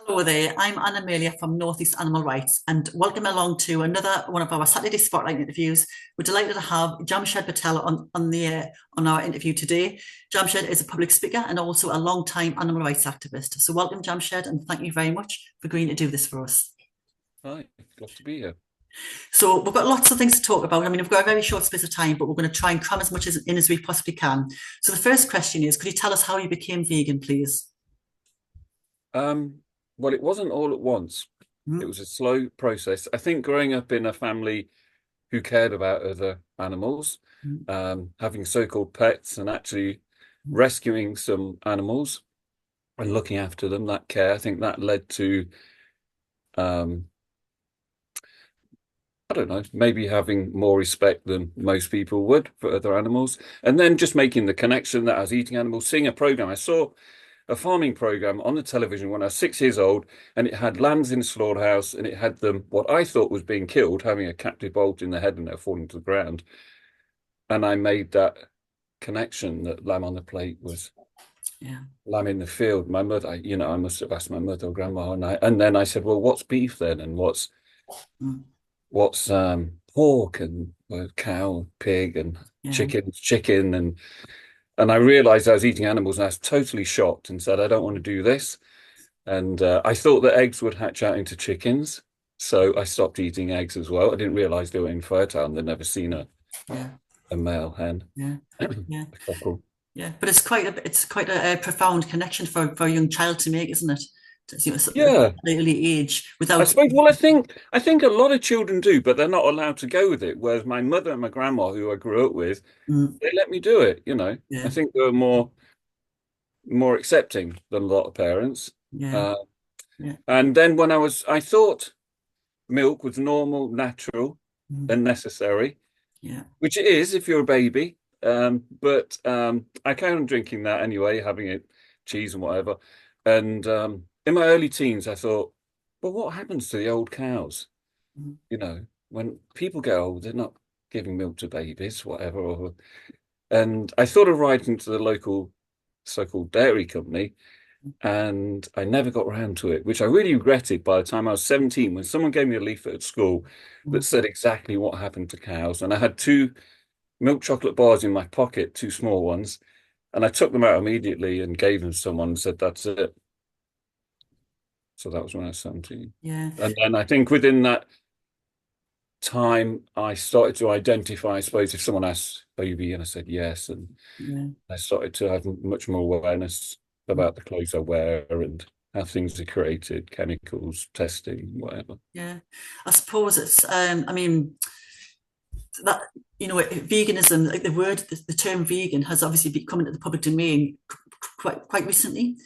Hello there, I'm Anna Amelia from North East Animal Rights and welcome along to another one of our Saturday Spotlight interviews. We're delighted to have Jamshed Patel on our interview today. Jamshed is a public speaker and also a long-time animal rights activist. So welcome Jamshed and thank you very much for agreeing to do this for us. Hi, glad to be here. So we've got lots of things to talk about. I mean, we've got a very short space of time, but we're going to try and cram as much in as we possibly can. So the first question is, could you tell us how you became vegan, please? Um, well, it wasn't all at once. It Mm, was a slow process. I think growing up in a family who cared about other animals, mm, having so-called pets and actually mm, rescuing some animals and looking after them, that care, I think that led to, um, I don't know, maybe having more respect than most people would for other animals. And then just making the connection that I was eating animals, seeing a program. I saw a farming program on the television when I was 6 years old, and it had lambs in a slaughterhouse, and it had them what I thought was being killed, having a captive bolt in the head and they're falling to the ground. And I made that connection that lamb on the plate was yeah. lamb in the field. My mother, I must have asked my mother or grandma, and then I said, well, what's beef then, and Mm, what's pork and cow, pig, and yeah. chicken, and I realized I was eating animals, and I was totally shocked and said, I don't want to do this. And I thought that eggs would hatch out into chickens. So I stopped eating eggs as well. I didn't realize they were infertile and they'd never seen Yeah. a male hen, Yeah, a yeah, couple. yeah. But it's quite a profound connection for a young child to make, isn't it? At Yeah, the early age, I without. suppose. Well, I think a lot of children do, but they're not allowed to go with it. Whereas my mother and my grandma, who I grew up with, Mm, they let me do it. I yeah, think they were more accepting than a lot of parents. yeah, Uh, yeah, and then I thought milk was normal, natural, mm, and necessary. yeah, Which it is if you're a baby. But I carried on drinking that anyway, having it cheese and whatever. And in my early teens, I thought, well, what happens to the old cows? mm, When people get old, they're not giving milk to babies, whatever. And I thought of writing to the local so-called dairy company, and I never got around to it, which I really regretted by the time I was 17, when someone gave me a leaflet at school that mm, said exactly what happened to cows. And I had two milk chocolate bars in my pocket, two small ones, and I took them out immediately and gave them to someone and said, that's it. So that was when I was 17. yeah, And then I think within that time, I started to identify, I suppose, if someone asked baby, and I said yes, and yeah. I started to have much more awareness Mm, about the clothes I wear and how things are created, chemicals, testing, whatever. yeah. I suppose it's. I mean, that veganism, like the term vegan, has obviously become into the public domain quite recently.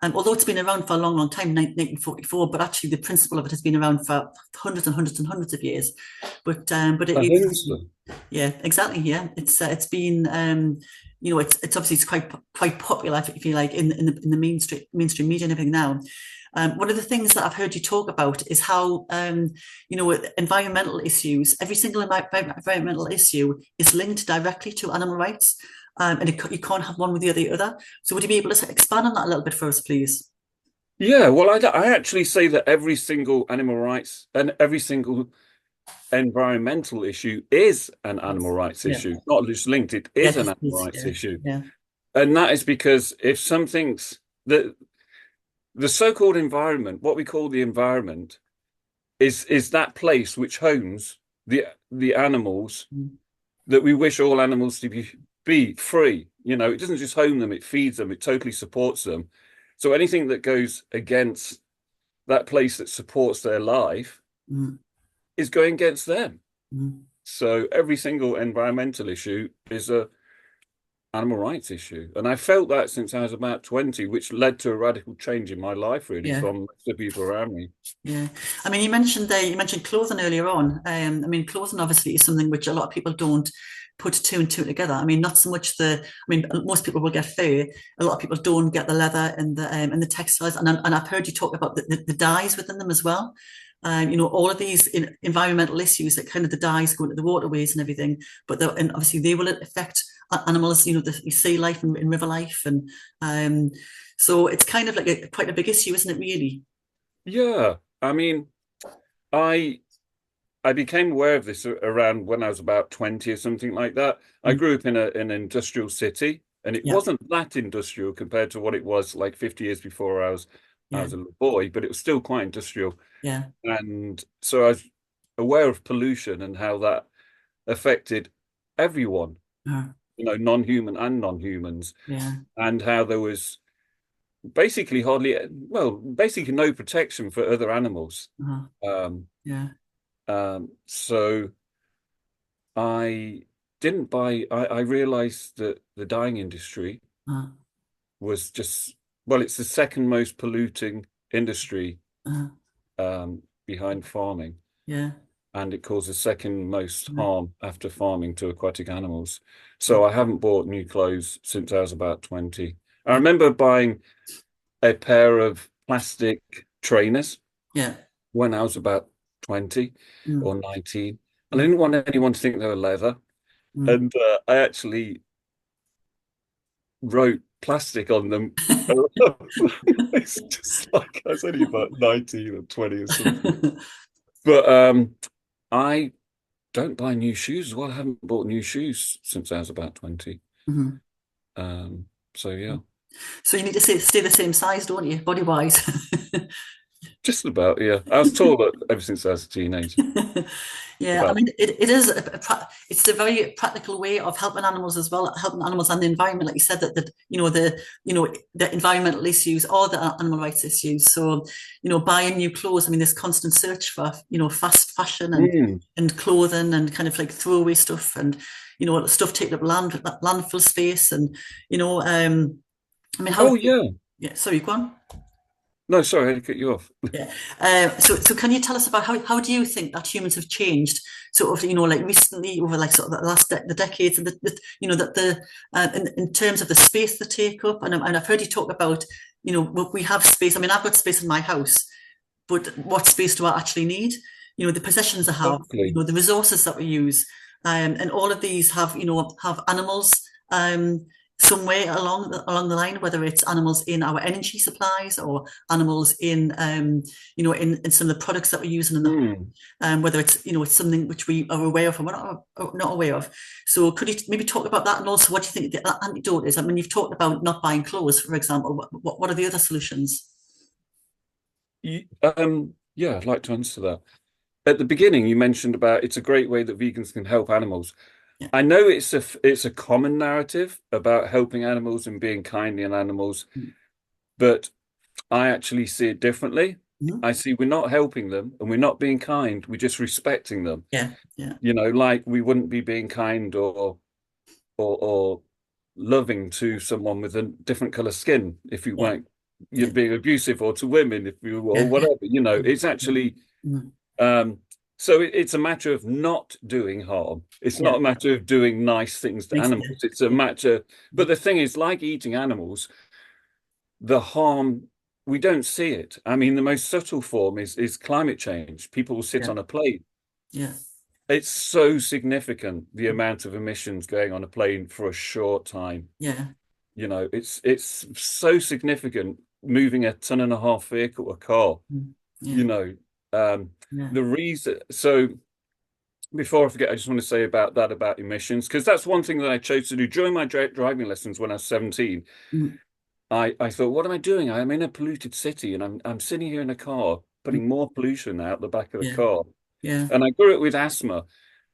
Although it's been around for a long, long time, 1944, but actually the principle of it has been around for hundreds and hundreds and hundreds of years. But it I is, think so. yeah, exactly, yeah. It's been, it's obviously it's quite popular, if you like, in the mainstream media and everything now. One of the things that I've heard you talk about is how, environmental issues, every single environmental issue is linked directly to animal rights, and you can't have one without the other. So would you be able to expand on that a little bit for us, please? Yeah, well, I actually say that every single animal rights and every single environmental issue is an animal Yes. rights Yeah. issue, not just linked, it Yeah. is an animal rights Yeah. issue. Yeah. And that is because if something's the so-called environment, what we call the environment, is that place which homes the animals Mm, that we wish all animals to be free. It doesn't just home them, it feeds them, it totally supports them. So anything that goes against that place that supports their life mm, is going against them. mm. So every single environmental issue is a animal rights issue. And I felt that since I was about 20, which led to a radical change in my life, really, Yeah. from the people around me. Yeah, I mean, you mentioned clothing earlier on. I mean, clothing obviously is something which a lot of people don't put two and two together. I mean, not so much I mean, most people will get fur. A lot of people don't get the leather and the textiles. And I've heard you talk about the dyes within them as well. All of these environmental issues, that kind of the dyes go into the waterways and everything. And obviously they will affect animals. The sea life and river life, and so it's kind of like quite a big issue, isn't it? Really? Yeah. I mean, I I became aware of this around when I was about 20 or something like that. I Mm. grew up in an industrial city, and it Yeah, wasn't that industrial compared to what it was like 50 years before I yeah, was a little boy, but it was still quite industrial. yeah, And so I was aware of pollution and how that affected everyone, uh, non-human and non-humans, yeah, and how there was basically basically no protection for other animals. uh, Um, yeah, so I didn't buy, I realized that the dyeing industry uh, was well, it's the second most polluting industry uh, behind farming, yeah, and it causes second most uh, harm after farming to aquatic animals. yeah, So I haven't bought new clothes since I was about 20. I yeah, remember buying a pair of plastic trainers yeah, when I was about 20 mm, or 19, and I mm, didn't want anyone to think they were leather. mm. And I actually wrote plastic on them. It's just like I was only about 19 or 20 or something. But I don't buy new shoes as well. I haven't bought new shoes since I was about 20. Mhm. Um, so yeah, So you need to stay the same size, don't you, body wise? just about, yeah. I was taller ever since I was a teenager. Yeah, I About, mean, it is it's a very practical way of helping animals as well, helping animals and the environment. Like you said, that the environmental issues or the animal rights issues. So, buying new clothes. I mean, there's constant search for fast fashion mm. and clothing and kind of like throwaway stuff and stuff taking up landfill space and I mean, Oh yeah. yeah. Sorry, go on. No, sorry, I had to cut you off. Yeah. So can you tell us about how do you think that humans have changed sort of, like recently over like sort of the last the decades and that in terms of the space they take up? And I've heard you talk about, we have space. I mean, I've got space in my house, but what space do I actually need? The possessions I have, Exactly. the resources that we use, and all of these have animals somewhere along the line, whether it's animals in our energy supplies or animals in some of the products that we're using in the home, Mm. whether it's something which we are aware of and we're not aware of. So could you maybe talk about that, and also what do you think the antidote is? I mean, you've talked about not buying clothes, for example. What are the other solutions? Yeah, I'd like to answer that. At the beginning, you mentioned about it's a great way that vegans can help animals. Yeah. I know it's a common narrative about helping animals and being kind in animals, but I actually see it differently. Mhm. I see we're not helping them and we're not being kind, we're just respecting them. Yeah. Yeah. Like we wouldn't be being kind or loving to someone with a different color skin if you Yeah. weren't you're Yeah. being abusive, or to women if you or Yeah. whatever. Mm, It's actually mm, um so it's a matter of not doing harm. It's yeah. not a matter of doing nice things to Yeah. animals. It's a Yeah. matter, but the thing is, like eating animals, the harm, we don't see it. I mean, the most subtle form is climate change. People will sit Yeah. on a plane. Yeah. It's so significant, the amount of emissions going on a plane for a short time. Yeah. It's so significant moving a ton and a half vehicle, a car, Mm, you yeah. know. Um, Yeah. the reason, so before I forget, I just want to say about that, about emissions, because that's one thing that I chose to do during my driving lessons when I was 17. Mm, I thought, what am I doing? I'm in a polluted city and I'm sitting here in a car mm, putting more pollution out the back of the yeah. car. Yeah. And I grew up with asthma.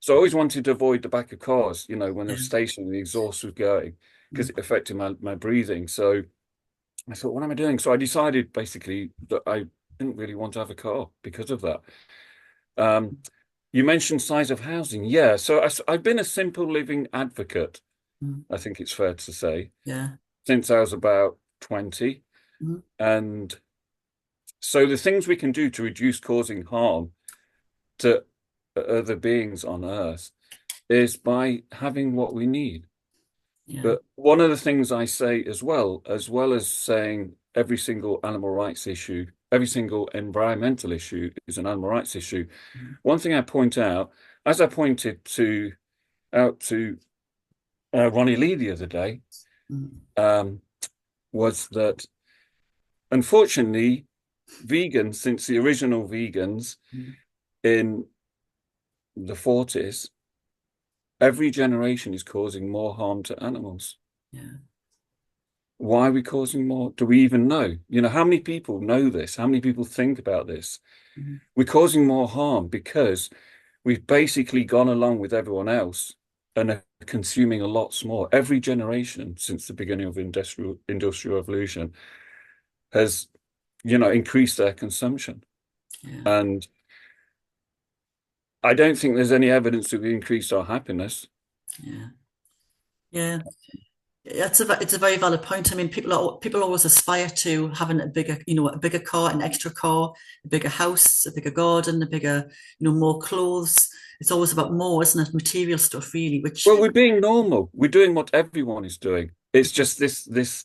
So I always wanted to avoid the back of cars, when they were Yeah. stationary, the exhaust was going because Mm, it affected my breathing. So I thought, what am I doing? So I decided basically that I didn't really want to have a car because of that. Um, you mentioned size of housing. Yeah. So I've been a simple living advocate, mm, I think it's fair to say, yeah. since I was about 20. Mm, And so the things we can do to reduce causing harm to other beings on Earth is by having what we need. yeah. But one of the things I say as well as saying every single animal rights issue, every single environmental issue is an animal rights issue. Mm, One thing I point out, as I pointed out to Ronnie Lee the other day, mm, um, was that unfortunately, vegans since the original vegans Mm. in the 40s. Every generation is causing more harm to animals. Yeah. Why are we causing more? Do we even know? How many people know this? How many people think about this? Mm. We're causing more harm because we've basically gone along with everyone else and are consuming a lot more. Every generation since the beginning of industrial revolution has, increased their consumption. Yeah. And I don't think there's any evidence that we increased our happiness. Yeah. Yeah. It's a very valid point. I mean, people always aspire to having a bigger, a bigger car, an extra car, a bigger house, a bigger garden, a bigger, more clothes. It's always about more, isn't it? Material stuff, really. Which, Well, we're being normal. We're doing what everyone is doing. It's just this,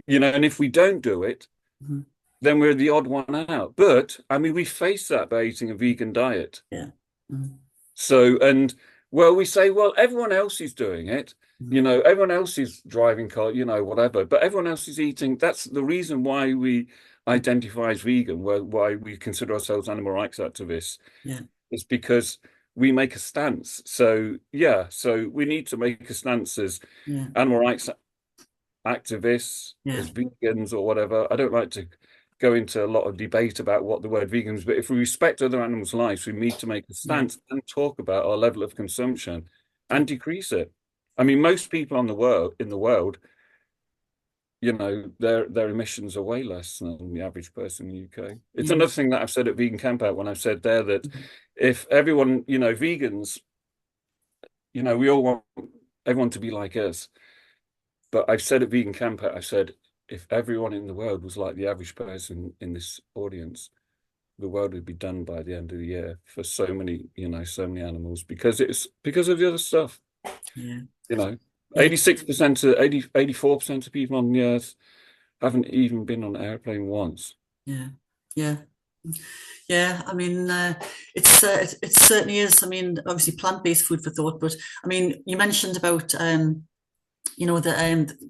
and if we don't do it, mhm, then we're the odd one out. But I mean, we face that by eating a vegan diet. yeah, mhm, So, and well, we say, well, everyone else is doing it. mhm, Everyone else is driving car, whatever. But everyone else is eating. That's the reason why we identify as vegan, why we consider ourselves animal rights activists. yeah, It's because we make a stance. So yeah, so we need to make a stance as yeah, animal rights activists, yeah, as vegans or whatever. I don't like to go into a lot of debate about what the word vegan is, but if we respect other animals' lives, we need to make a yeah, stance and talk about our level of consumption yeah, and decrease it. I mean, most people in the world, their emissions are way less than the average person in the UK. It's yeah, another thing that I've said at Vegan Camp Out when I've said there that mhm, if everyone, vegans, we all want everyone to be like us. But I've said at Vegan Camp Out, I've said if everyone in the world was like the average person in this audience, the world would be done by the end of the year for so many, so many animals because it's because of the other stuff, yeah, you know. yeah, 86% to 84% of people on the earth haven't even been on an airplane once. yeah, yeah. Yeah, I mean, it certainly is. I mean, obviously, plant-based food for thought, but I mean, you mentioned about the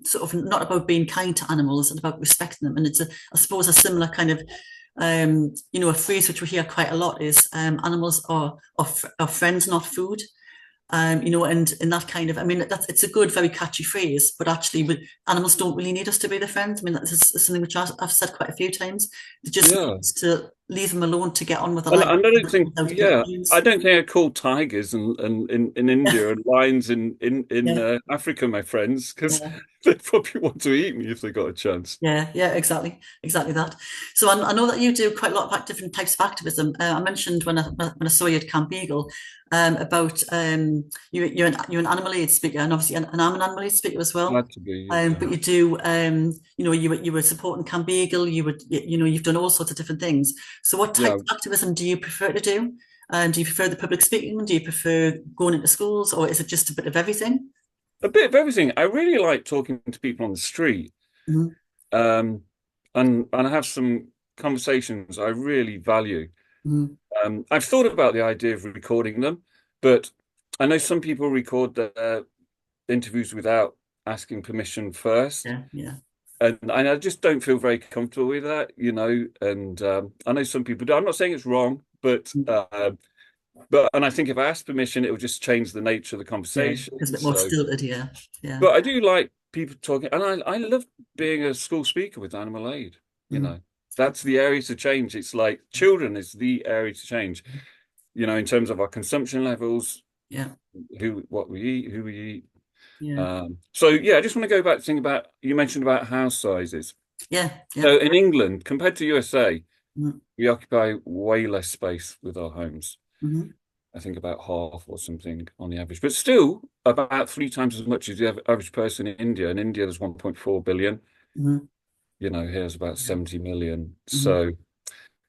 sort of not about being kind to animals and about respecting them, and it's I suppose a similar kind of a phrase which we hear quite a lot is animals are friends, not food. And in that kind of, I mean, it's a good, very catchy phrase, but actually, animals don't really need us to be their friends. I mean, that's something which I've said quite a few times. They just need Yeah. us to leave them alone to get on with their And life I don't think, without yeah, I interference. don't think I call tigers and in India and lions in Yeah, Africa my friends because yeah. they probably want to eat me if they got a chance. Yeah, yeah, exactly that. So I know that you do quite a lot of different types of activism. I mentioned when I saw you at Camp Eagle about you're an animal aid speaker, and obviously, and I'm an animal aid speaker as well. Glad to be, yeah. But you do, you were supporting Camp Eagle. You've done all sorts of different things. So what type Yeah, of activism do you prefer to do? Do you prefer the public speaking? Do you prefer going into schools, or is it just a bit of everything? a bit of everything. I really like talking to people on the street, Mhm, um, and I have some conversations I really value. mhm. I've thought about the idea of recording them, but I know some people record their interviews without asking permission first. Yeah, yeah, And I just don't feel very comfortable with that. And I know some people do. I'm not saying it's wrong, but and I think if I asked permission, it would just change the nature of the yeah. It's a conversation. bit more So, stilted. Yeah, yeah. but I do like people talking, and I love being a school speaker with animal aid. You Mhm. know, that's the area to change. It's like children is the area to change. In terms of our consumption levels, Yeah, what we eat, who we eat. yeah, So yeah, I just want to go back to think about you mentioned about house sizes. yeah, yeah. So in England, compared to USA, Mhm, we occupy way less space with our homes. mhm, I think about half or something on the average, but still about three times as much as the average person in India. In India, there's 1.4 billion. mhm, Here's about yeah, 70 million. mhm, So,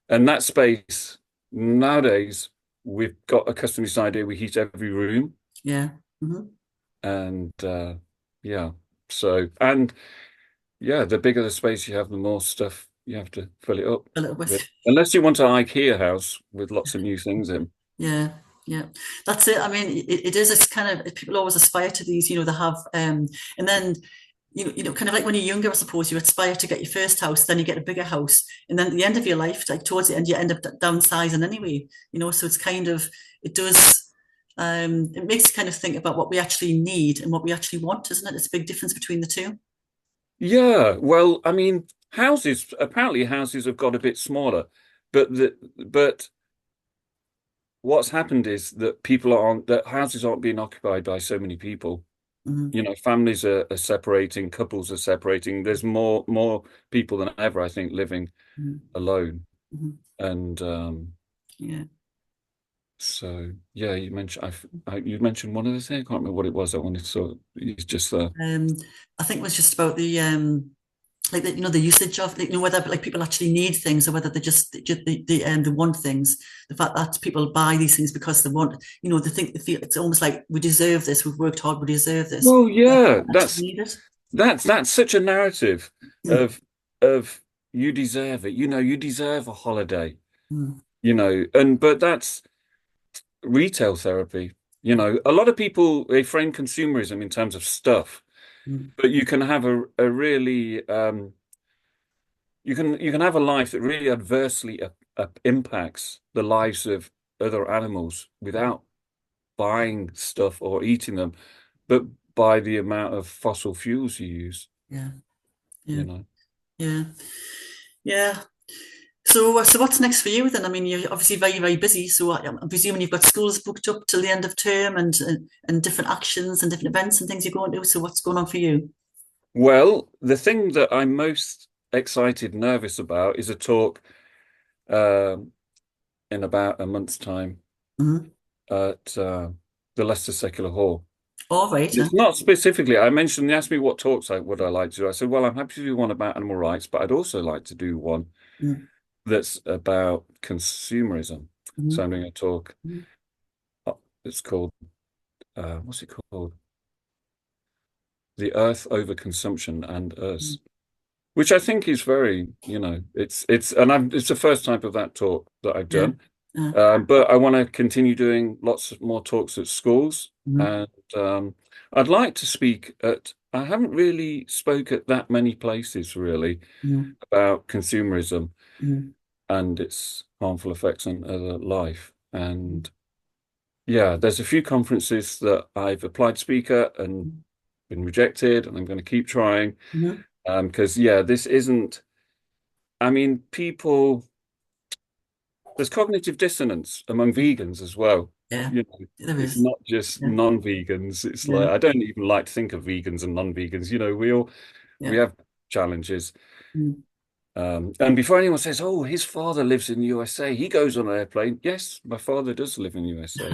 and that space nowadays, we've got a customized idea. We heat every room, yeah, mhm. and yeah. So, and yeah, the bigger the space you have, the more stuff you have to fill it up A little with. bit. Unless you want an IKEA house with lots of new things in. Yeah, yeah. That's it. I mean, it is. It's kind of people always aspire to these. They have, and then kind of like when you're younger, I suppose you aspire to get your first house, then you get a bigger house, and then at the end of your life, like towards the end, you end up downsizing anyway. So it's kind of it does. It makes you kind of think about what we actually need and what we actually want, isn't it? It's a big difference between the two. Yeah, well, I mean, houses have got a bit smaller, but what's happened is that houses aren't being occupied by so many people. Mm-hmm. Families are separating, couples are separating. There's more people than ever, I think, living alone. Mm-hmm. And Yeah. so yeah, you mentioned one other thing. I can't remember what it was I wanted to it's just Um, I think it was just about the like the usage of whether like people actually need things or whether they just they want things. The fact that people buy these things because they want, they think they feel it's almost like we deserve this. We've worked hard. We deserve this. well, They yeah, actually need it. that's such a narrative Mm, of of you deserve it. You deserve a holiday. mm, But that's retail therapy. A lot of people they frame consumerism in terms of stuff, mm, but you can have a really you can have a life that really adversely impacts the lives of other animals without buying stuff or eating them, but by the amount of fossil fuels you use, yeah, yeah, you know. yeah, yeah. So what's next for you then? I mean, you're obviously very, very busy. So I'm presuming you've got schools booked up till the end of term and different actions and different events and things you're going to. So what's going on for you? Well, the thing that I'm most excited, nervous about is a talk um, in about a month's time Mm-hmm. at the Leicester Secular Hall. All right. Huh? It's not specifically, I mentioned, they asked me what talks would I like to do. I said, well, I'm happy to do one about animal rights, but I'd also like to do one Mm-hmm. that's about consumerism. So I'm doing a talk. Mm-hmm. It's called, what's it called? The Earth Overconsumption and Us, which I think is very, it's the first type of that talk that I've Yeah. done. Uh, But I want to continue doing lots of more talks at schools, mm-hmm. and I'd like to speak at. I haven't really spoke at that many places really about consumerism Mm-hmm. and its harmful effects on other life. And yeah, there's a few conferences that I've applied to speak at and been rejected, and I'm going to keep trying. Mm-hmm. Because yeah, this isn't. I mean, there's cognitive dissonance among vegans as well. Yeah. There It's is. not just Yeah. non-vegans. It's Yeah. like I don't even like to think of vegans and non-vegans. We Yeah. have challenges. Mm. And before anyone says, "Oh, his father lives in the USA," he goes on an airplane. Yes, my father does live in the USA.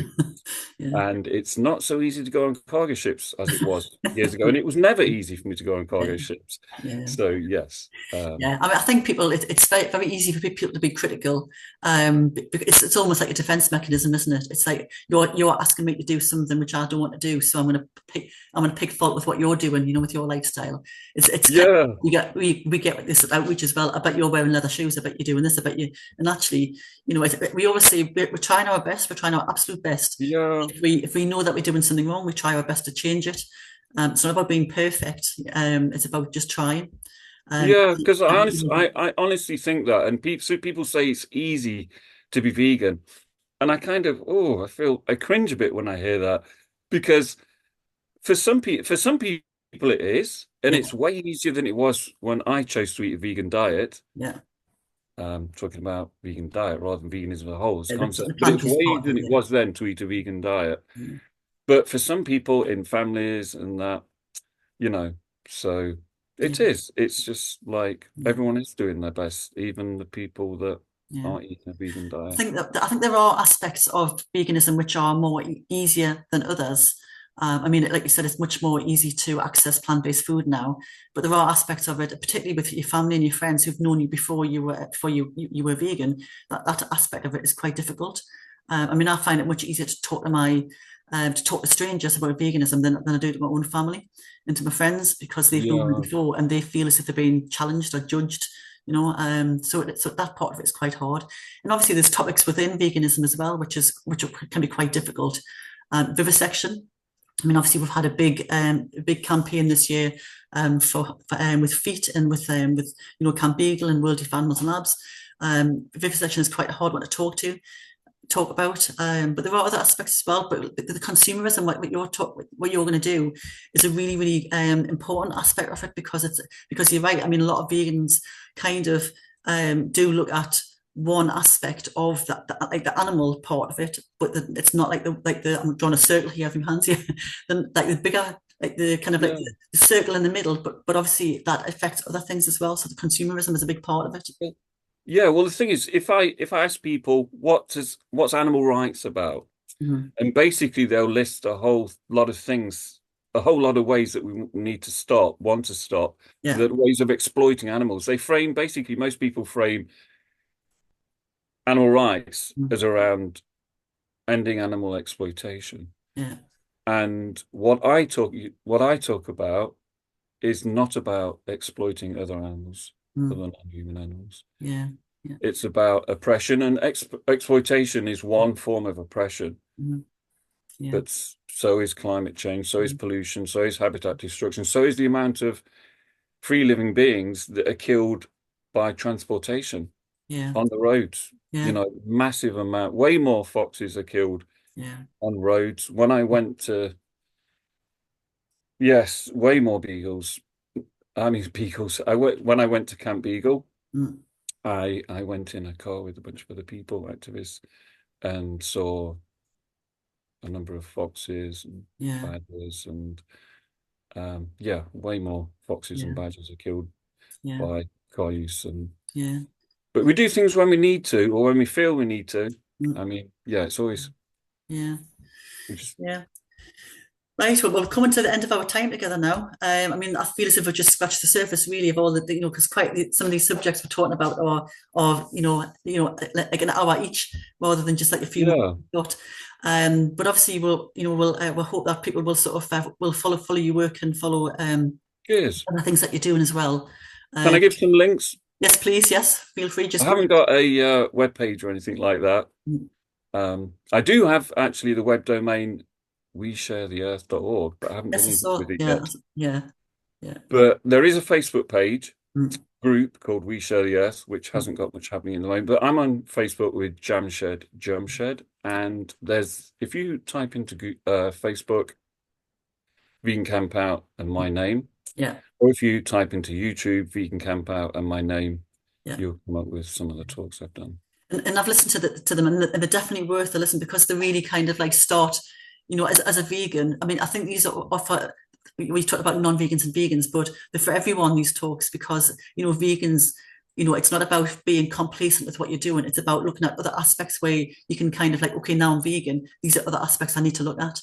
Yeah. And it's not so easy to go on cargo ships as it was years ago. And it was never easy for me to go on Yeah. cargo ships. Yeah. So yes. Yeah, I mean, I think it's very, very easy for people to be critical. It's almost like a defense mechanism, isn't it? It's like you're asking me to do something which I don't want to do, so I'm going to pick fault with what you're doing, with your lifestyle. It's kind of, Yeah. we get this outreach as well. I bet you're wearing leather shoes. I bet you're doing this. I bet you, and actually, we always say we're trying our best. We're trying our absolute best. Yeah. If we know that we're doing something wrong, we try our best to change it. It's not about being perfect. It's about just trying. Um, Yeah, because and, I honestly think that, and people say it's easy to be vegan, and I cringe a bit when I hear that, because for some people it is, and yeah, it's way easier than it was when I chose to eat a vegan diet. yeah, Talking about vegan diet rather than veganism as a whole, as a the concept, but it's plant-based way part easier of than it. it was then to eat a vegan diet. Yeah, But for some people in families and that, you know, so yeah, it is. It's just like yeah, everyone is doing their best, even the people that yeah. aren't eating a vegan diet. I think there are aspects of veganism which are more easier than others. I mean, like you said, it's much more easy to access plant-based food now, but there are aspects of it, particularly with your family and your friends who've known you before you were vegan. That aspect of it is quite difficult. I mean, I find it much easier to talk to strangers about veganism than I do to my own family and to my friends because they've known me Yeah, before and they feel as if they're being challenged or judged. So that part of it is quite hard. And obviously, there's topics within veganism as well, which can be quite difficult. Vivisection. I mean, obviously, we've had a big campaign this year with feet and with Camp Beagle and World of Animals and Labs. Vivisection is quite a hard one to talk about, but there are other aspects as well. But the consumerism, what you're going to do, is a really, really important aspect of it, because you're right. I mean, a lot of vegans kind of do look at one aspect of like the animal part of it, but it's not like the I'm drawing a circle here from hands here, then like the bigger, like the kind of like Yeah. the circle in the middle, but obviously that affects other things as well. So the consumerism is a big part of it. Yeah, well, the thing is, if I ask people what's animal rights about, Mhm. and basically they'll list a whole lot of things, a whole lot of ways that we need to stop, want to stop, Yeah. that ways of exploiting animals. They frame basically most people frame animal rights Mhm. as around ending animal exploitation. Yeah. And what I talk about is not about exploiting other animals, other Mhm. non-human animals. Yeah. Yeah. It's about oppression, and exploitation is one form of oppression. Mhm. Yeah. But so is climate change, so is Mhm. pollution, so is habitat destruction, so is the amount of free living beings that are killed by transportation Yeah. on the roads. Yeah. Massive amount, way more foxes are killed Yeah. on roads. When I went to, yes, way more beagles. I mean, beagles. When I went to Camp Beagle, Mm. I went in a car with a bunch of other people, activists, and saw a number of foxes and Yeah. badgers, and yeah, way more foxes and Yeah. badgers are killed Yeah. by car use. And Yeah. but we do things when we need to, or when we feel we need to. I Mm. mean, yeah, it's always Yeah. we just Yeah. Right, well, we're coming to the end of our time together now. I mean, I feel as if we've just scratched the surface, really, of all because some of these subjects we're talking about are like an hour each, rather than just like a few minutes. yeah. But but obviously, we'll hope that people will sort of will follow your work and follow Cheers. other things that you're doing as well. Can Um, I give some links? yes, please, yes, feel free. I Just go. haven't got a web page or anything like that. Mm. I do have actually the web domain WeShareTheEarth.org, but I haven't done Yes, I anything saw. with it Yeah, yet. yeah, yeah. But there is a Facebook page Mm. group called We Share the Earth, which Mm. hasn't got much happening in the moment. But I'm on Facebook with Jamshed, and if you type into Facebook Vegan Camp Out and my name, Yeah, or if you type into YouTube Vegan Camp Out and my name, yeah. you'll come up with some of the talks I've done. And I've listened to them, and they're definitely worth a listen, because they really kind of like start, as a vegan. I mean, I think these are offer. We talked about non-vegans and vegans, but they're for everyone, these talks, because vegans, it's not about being complacent with what you're doing. It's about looking at other aspects where you can kind of like, okay, now I'm vegan. These are other aspects I need to look at.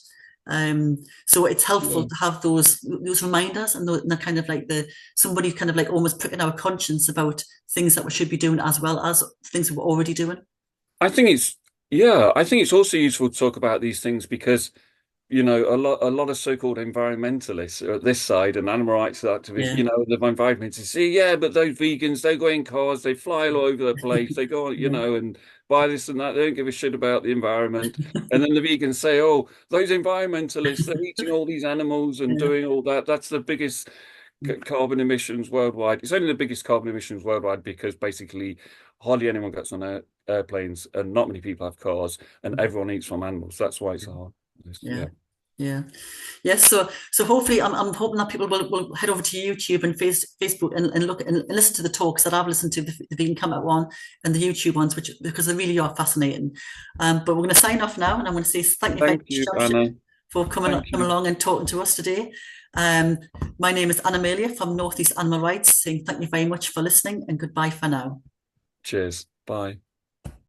So it's helpful Yeah. to have those reminders, and the kind of like somebody kind of like almost pricking our conscience about things that we should be doing, as well as things we're already doing. I think it's also useful to talk about these things because a lot of so-called environmentalists are at this side, and animal rights activists, Yeah, the environmentalists say, yeah, but those vegans, they go in cars, they fly all over the place, they go on, yeah, and buy this and that, they don't give a shit about the environment. And then the vegans say, oh, those environmentalists, they're eating all these animals and yeah, doing all that. That's the biggest carbon emissions worldwide. It's only the biggest carbon emissions worldwide because basically hardly anyone gets on airplanes, and not many people have cars, and everyone eats from animals. That's why it's hard. yeah, Yeah. yeah. Yes, so hopefully, I'm hoping that people will head over to YouTube and Facebook, and look and listen to the talks that I've listened to, the Vegan Come Out one and the YouTube ones, because they really are fascinating. But we're going to sign off now, and I'm going to say thank you very Thank much, you, Jamshed, Anna. for coming Thank coming you. along and talking to us today. Um, my name is Anna Amelia from Northeast Animal Rights, saying thank you very much for listening, and goodbye for now. Cheers. Bye.